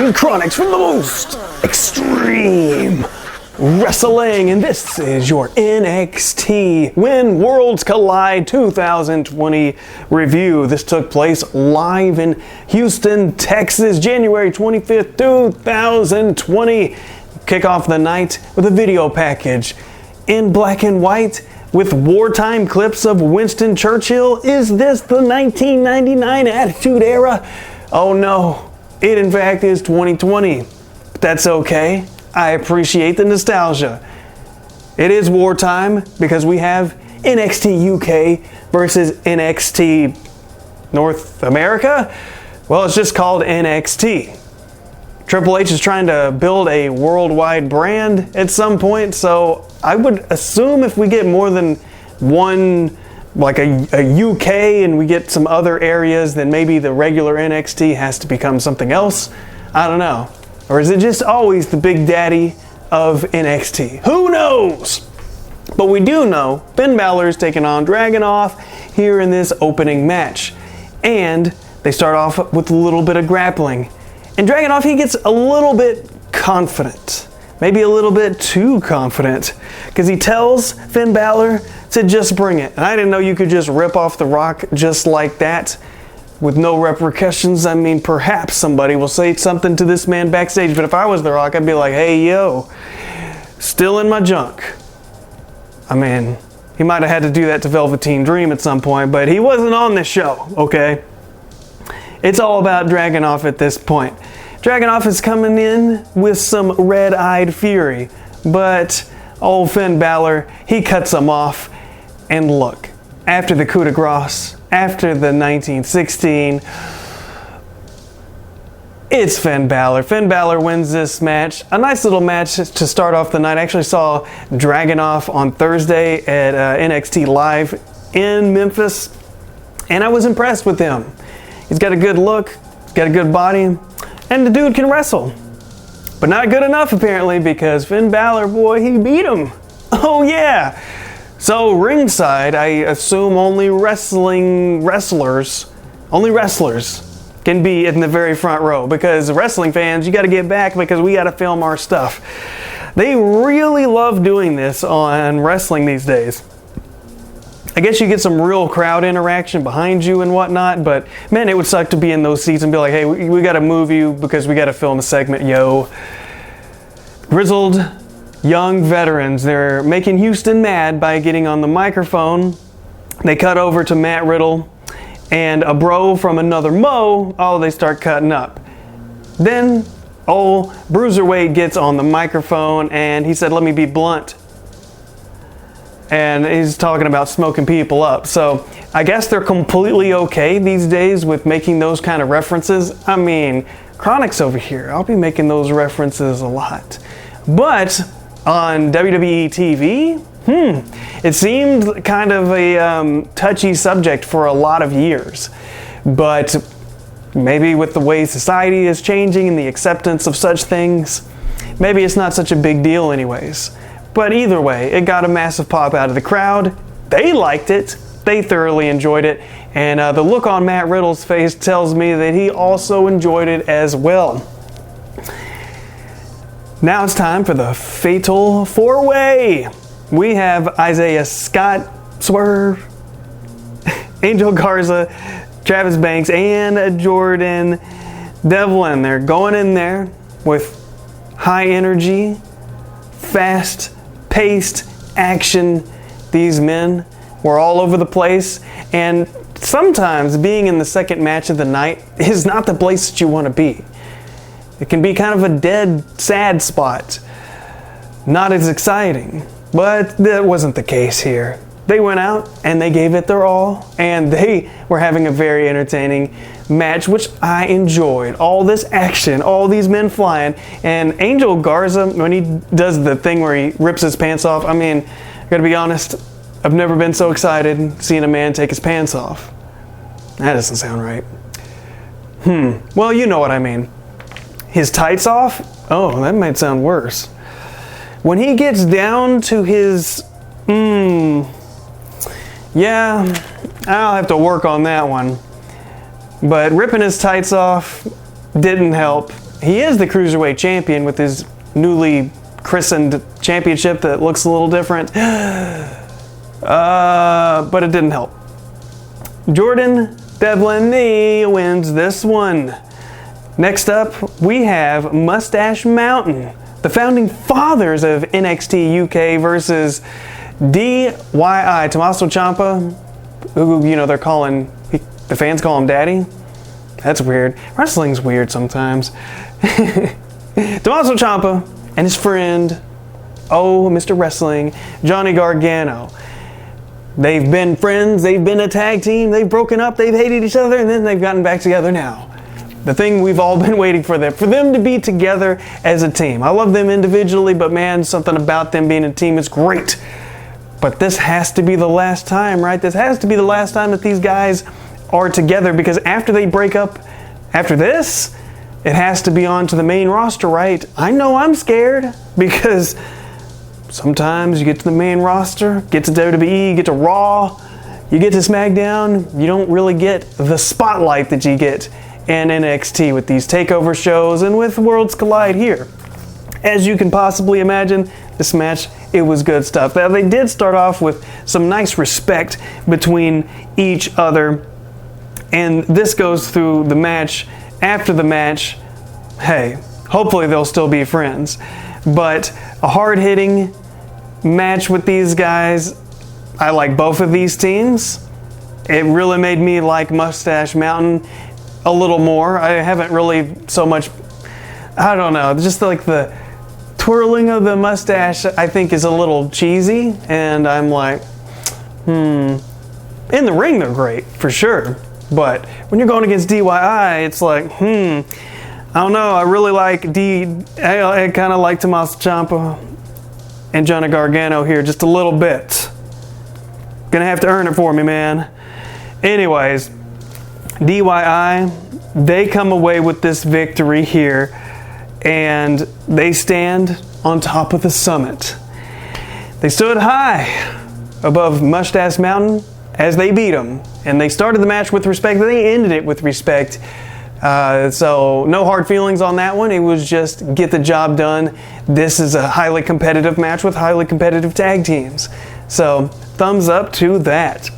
Wrestling Chronics from the most extreme wrestling, and this is your NXT When Worlds Collide 2020 review. This took place live in Houston, Texas, January 25th, 2020. Kick off the night with a video package in black and white with wartime clips of Winston Churchill. Is this the 1999 Attitude Era? Oh no, it in fact is 2020. But that's okay. I appreciate the nostalgia. It is wartime because we have NXT UK versus NXT North America. Well, it's just called NXT. Triple H is trying to build a worldwide brand at some point, so I would assume if we get more than one, like a UK and we get some other areas, then maybe the regular NXT has to become something else. I don't know. Or is it just always the big daddy of NXT? Who knows? But we do know Finn Balor is taking on Dragunov here in this opening match. And they start off with a little bit of grappling. And Dragunov, he gets a little bit confident. Maybe a little bit too confident. Because he tells Finn Balor to just bring it. And I didn't know you could just rip off The Rock just like that with no repercussions. I mean, perhaps somebody will say something to this man backstage. But if I was The Rock, I'd be like, hey, yo, still in my junk. I mean, he might have had to do that to Velveteen Dream at some point, but he wasn't on this show, okay? It's all about Dragunov at this point. Dragunov is coming in with some red-eyed fury, but old Finn Balor, he cuts him off. And look, after the coup de grace, after the 1916, it's Finn Balor. Finn Balor wins this match. A nice little match to start off the night. I actually saw Dragunov on Thursday at NXT Live in Memphis, and I was impressed with him. He's got a good look, got a good body, and the dude can wrestle. But not good enough apparently, because Finn Balor, boy, he beat him. Oh yeah! So ringside, I assume only wrestlers can be in the very front row, because wrestling fans, you got to get back because we got to film our stuff. They really love doing this on wrestling these days. I guess you get some real crowd interaction behind you and whatnot, but man, it would suck to be in those seats and be like, hey, we got to move you because we got to film a segment, yo. Grizzled young veterans, they're making Houston mad by getting on the microphone. They cut over to Matt Riddle and a bro from another Mo. Oh, they start cutting up. Then old Bruiserweight gets on the microphone and he said, let me be blunt. And he's talking about smoking people up. So I guess they're completely okay these days with making those kind of references. I mean, Chronic's over here. I'll be making those references a lot. But on WWE TV, it seemed kind of a touchy subject for a lot of years. But maybe with the way society is changing and the acceptance of such things, maybe it's not such a big deal anyways. But either way, it got a massive pop out of the crowd. They liked it. They thoroughly enjoyed it. And the look on Matt Riddle's face tells me that he also enjoyed it as well. Now it's time for the Fatal 4-Way. We have Isaiah Scott, Swerve, Angel Garza, Travis Banks, and Jordan Devlin. They're going in there with high energy, fast-paced action. These men were all over the place, and sometimes being in the second match of the night is not the place that you want to be. It can be kind of a dead, sad spot. Not as exciting, but that wasn't the case here. They went out and they gave it their all, and they were having a very entertaining match, which I enjoyed. All this action, all these men flying, and Angel Garza, when he does the thing where he rips his pants off, I mean, I gotta be honest, I've never been so excited seeing a man take his pants off. That doesn't sound right. Well, you know what I mean. His tights off? Oh, that might sound worse. When he gets down to his, yeah, I'll have to work on that one. But ripping his tights off didn't help. he is the Cruiserweight champion with his newly christened championship that looks a little different. But it didn't help. Jordan Devlin wins this one. Next up, we have Mustache Mountain, the founding fathers of NXT UK versus DIY, Tommaso Ciampa, who, they're calling, the fans call him Daddy. That's weird. Wrestling's weird sometimes. Tommaso Ciampa and his friend, Mr. Wrestling, Johnny Gargano. They've been friends, they've been a tag team, they've broken up, they've hated each other, and then they've gotten back together now. The thing we've all been waiting for them to be together as a team. I love them individually, but man, something about them being a team is great. But this has to be the last time, right? This has to be the last time that these guys are together, because after they break up, after this, it has to be on to the main roster, right? I know I'm scared, because sometimes you get to the main roster, get to WWE, get to Raw, you get to SmackDown, you don't really get the spotlight that you get in NXT with these takeover shows and with Worlds Collide here. As you can possibly imagine, this match, it was good stuff. Now, they did start off with some nice respect between each other, and this goes through the match. After the match, hey, hopefully they'll still be friends. But a hard-hitting match with these guys. I like both of these teams. It really made me like Mustache Mountain a little more. I haven't really so much, I don't know, just like the twirling of the mustache I think is a little cheesy, and I'm like, in the ring they're great, for sure. But when you're going against DIY, it's like, I don't know, I really like I kind of like Tommaso Ciampa and Johnny Gargano here just a little bit. Gonna have to earn it for me, man. Anyways, DIY, they come away with this victory here, and they stand on top of the summit. They stood high above Mustache Mountain as they beat them, and they started the match with respect, they ended it with respect. So no hard feelings on that one. It was just get the job done. This is a highly competitive match with highly competitive tag teams. So thumbs up to that.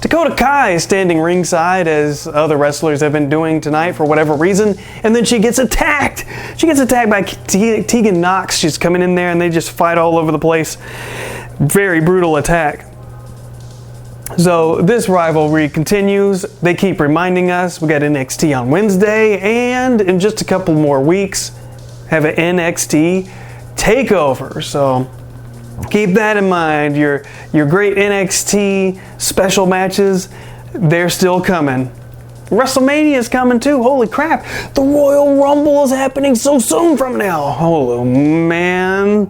Dakota Kai is standing ringside, as other wrestlers have been doing tonight for whatever reason, and then she gets attacked. She gets attacked by Tegan Knox. She's coming in there and they just fight all over the place. Very brutal attack. So this rivalry continues. They keep reminding us we got NXT on Wednesday, and in just a couple more weeks have an NXT takeover. So keep that in mind. Your great NXT special matches, they're still coming. WrestleMania is coming too. Holy crap. The Royal Rumble is happening so soon from now. Oh man.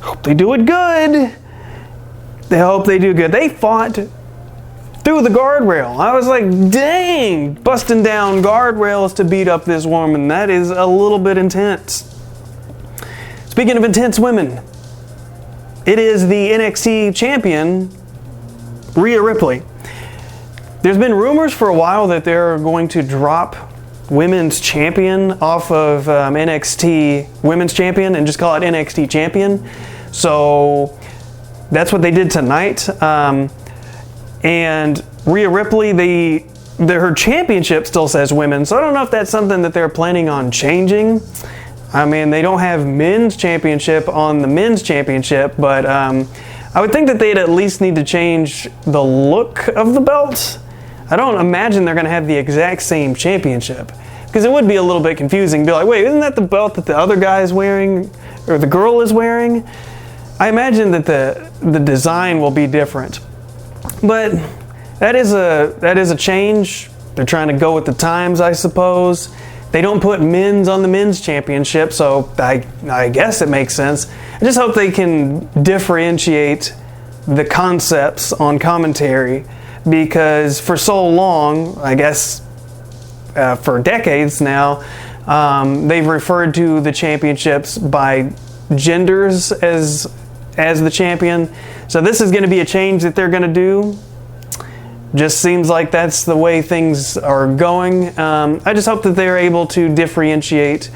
Hope they do it good. They hope they do good. They fought through the guardrail. I was like, dang, busting down guardrails to beat up this woman. That is a little bit intense. Speaking of intense women, it is the NXT champion, Rhea Ripley. There's been rumors for a while that they're going to drop women's champion off of NXT women's champion and just call it NXT champion. So that's what they did tonight. And Rhea Ripley, her championship still says women, so I don't know if that's something that they're planning on changing. I mean, they don't have men's championship on the men's championship, but I would think that they'd at least need to change the look of the belt. I don't imagine they're going to have the exact same championship, because it would be a little bit confusing. Be like, wait, isn't that the belt that the other guy is wearing, or the girl is wearing? I imagine that the design will be different. But that is a change. They're trying to go with the times, I suppose. They don't put men's on the men's championship, so I guess it makes sense. I just hope they can differentiate the concepts on commentary, because for so long, I guess for decades now, they've referred to the championships by genders as the champion. So this is going to be a change that they're going to do. Just seems like that's the way things are going. I just hope that they're able to differentiate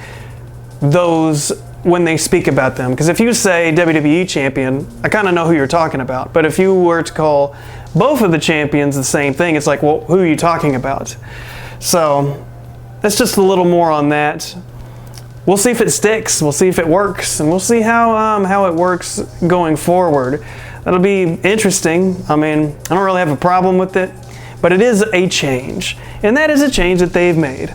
those when they speak about them. Because if you say WWE champion, I kind of know who you're talking about. But if you were to call both of the champions the same thing, it's like, well, who are you talking about? So that's just a little more on that. We'll see if it sticks. We'll see if it works, and we'll see how it works going forward. That'll be interesting. I mean, I don't really have a problem with it, but it is a change, and that is a change that they've made.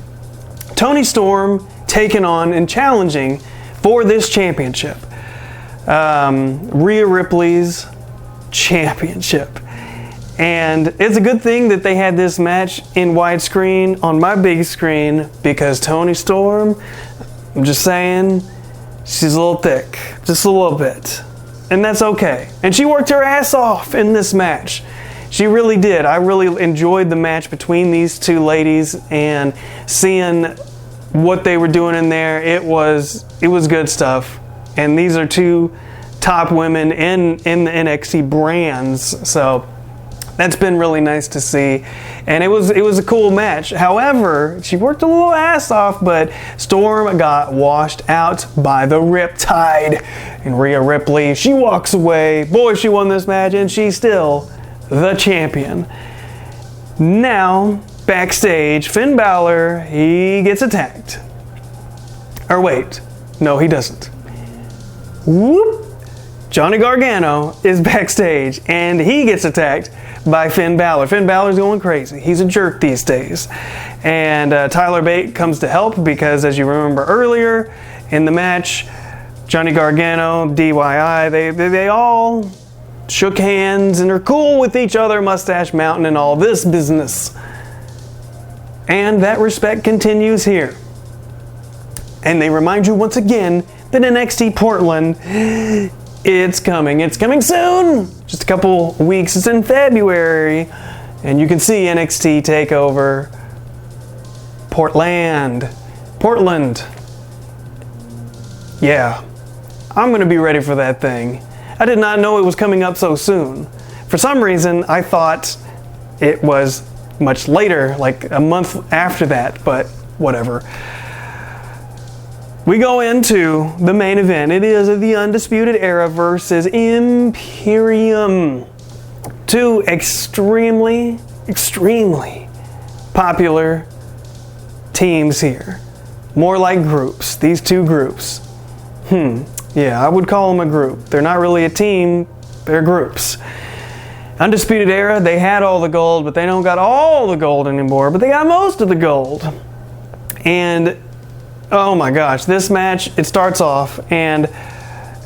Toni Storm taking on and challenging for this championship. Rhea Ripley's championship. And it's a good thing that they had this match in widescreen on my big screen, because Toni Storm, I'm just saying, she's a little thick, just a little bit. And that's okay. And she worked her ass off in this match. She really did. I really enjoyed the match between these two ladies, and seeing what they were doing in there, it was good stuff. And these are two top women in the NXT brands, so that's been really nice to see. And it was a cool match. However, she worked a little ass off, but Storm got washed out by the Riptide. And Rhea Ripley, she walks away. Boy, she won this match, and she's still the champion. Now, backstage, Finn Balor, he gets attacked. Or wait, no, he doesn't. Whoop! Johnny Gargano is backstage, and he gets attacked by Finn Balor. Finn Balor's going crazy. He's a jerk these days. And Tyler Bate comes to help, because as you remember earlier in the match, Johnny Gargano, DIY, they all shook hands and are cool with each other, Mustache Mountain and all this business. And that respect continues here. And they remind you once again that NXT Portland, it's coming. It's coming soon. Just a couple weeks. It's in February. And you can see NXT TakeOver Portland. Yeah. I'm going to be ready for that thing. I did not know it was coming up so soon. For some reason, I thought it was much later, like a month after that, but whatever. We go into the main event. It is the Undisputed Era versus Imperium. Two extremely popular teams here. More like groups. These two groups. Yeah, I would call them a group. They're not really a team, they're groups. Undisputed Era, they had all the gold, but they don't got all the gold anymore, but they got most of the gold. And oh my gosh, this match, it starts off, and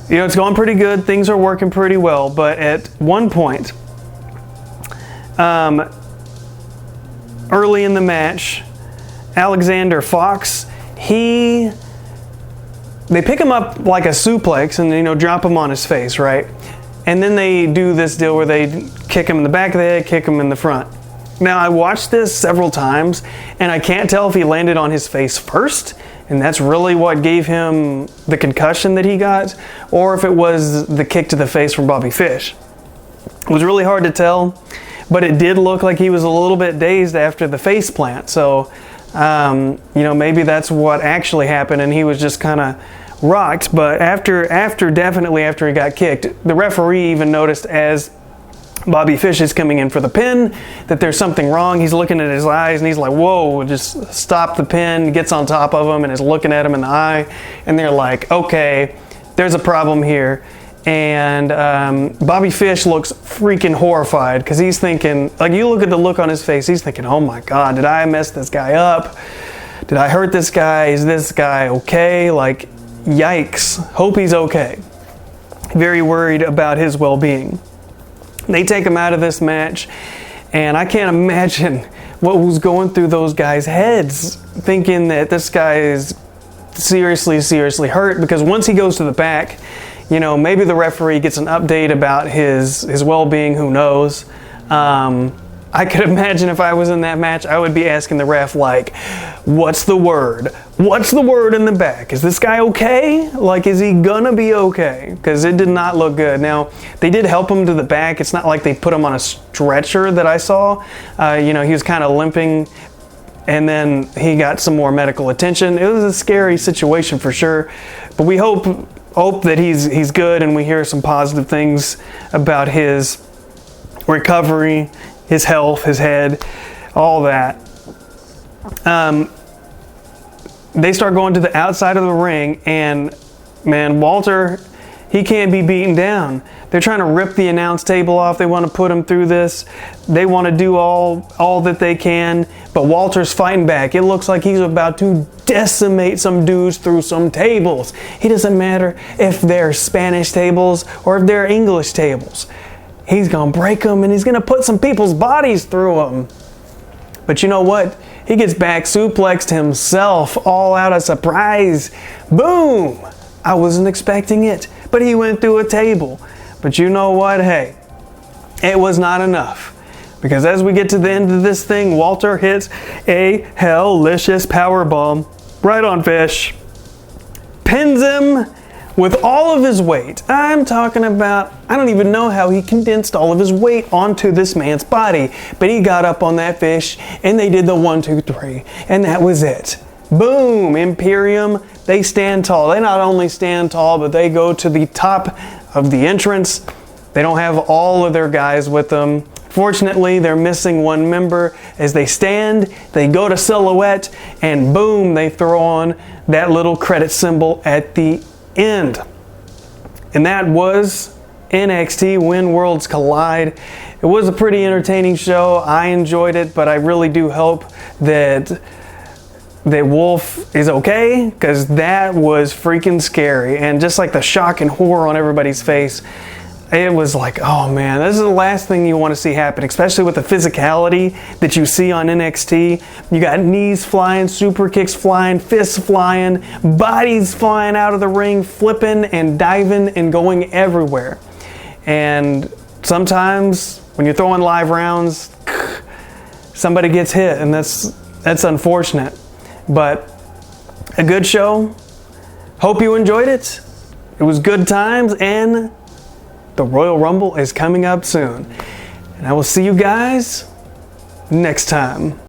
you know, it's going pretty good. Things are working pretty well, but at one point, early in the match, Alexander Fox, they pick him up like a suplex and, you know, drop him on his face, right? And then they do this deal where they kick him in the back of the head, kick him in the front. Now, I watched this several times, and I can't tell if he landed on his face first, and that's really what gave him the concussion that he got, or if it was the kick to the face from Bobby Fish. It was really hard to tell, but it did look like he was a little bit dazed after the face plant. So, you know, maybe that's what actually happened, and he was just kind of rocked. But definitely after he got kicked, the referee even noticed as Bobby Fish is coming in for the pin that there's something wrong. He's looking at his eyes and he's like, whoa, just stop the pin. He gets on top of him and is looking at him in the eye, and they're like, okay, there's a problem here. And Bobby Fish looks freaking horrified, because he's thinking, like, you look at the look on his face, he's thinking, oh my God, did I mess this guy up? Did I hurt this guy? Is this guy okay? Like, yikes. Hope he's okay. Very worried about his well-being. They take him out of this match, and I can't imagine what was going through those guys' heads, thinking that this guy is seriously hurt, because once he goes to the back, you know, maybe the referee gets an update about his well-being, who knows. I could imagine if I was in that match, I would be asking the ref, like, what's the word? What's the word in the back? Is this guy okay? Like, is he gonna be okay? Because it did not look good. Now, they did help him to the back. It's not like they put him on a stretcher that I saw. You know, he was kind of limping, and then he got some more medical attention. It was a scary situation for sure, but we hope that he's good, and we hear some positive things about his recovery, his health, his head, all that. They start going to the outside of the ring, and man, Walter, he can't be beaten down. They're trying to rip the announce table off. They want to put him through this. They want to do all that they can, but Walter's fighting back. It looks like he's about to decimate some dudes through some tables. It doesn't matter if they're Spanish tables or if they're English tables. He's going to break them, and he's going to put some people's bodies through them. But you know what? He gets back suplexed himself, all out of surprise. Boom! I wasn't expecting it, but he went through a table. But you know what? Hey, it was not enough. Because as we get to the end of this thing, Walter hits a hellicious powerbomb right on Fish. Pins him with all of his weight. I'm talking about, I don't even know how he condensed all of his weight onto this man's body. But he got up on that Fish, and they did the 1, 2, 3. And that was it. Boom! Imperium, they stand tall. They not only stand tall, but they go to the top of the entrance. They don't have all of their guys with them. Fortunately, they're missing one member. As they stand, they go to silhouette, and boom, they throw on that little credit symbol at the end. And that was NXT When Worlds Collide. It was a pretty entertaining show. I enjoyed it, but I really do hope that Wolf is okay, because that was freaking scary. And just like the shock and horror on everybody's face, it was like, oh man, this is the last thing you want to see happen, especially with the physicality that you see on NXT. You got knees flying, super kicks flying, fists flying, bodies flying out of the ring, flipping and diving and going everywhere. And sometimes when you're throwing live rounds, somebody gets hit, and that's unfortunate. But a good show. Hope you enjoyed it. It was good times, and the Royal Rumble is coming up soon. And I will see you guys next time.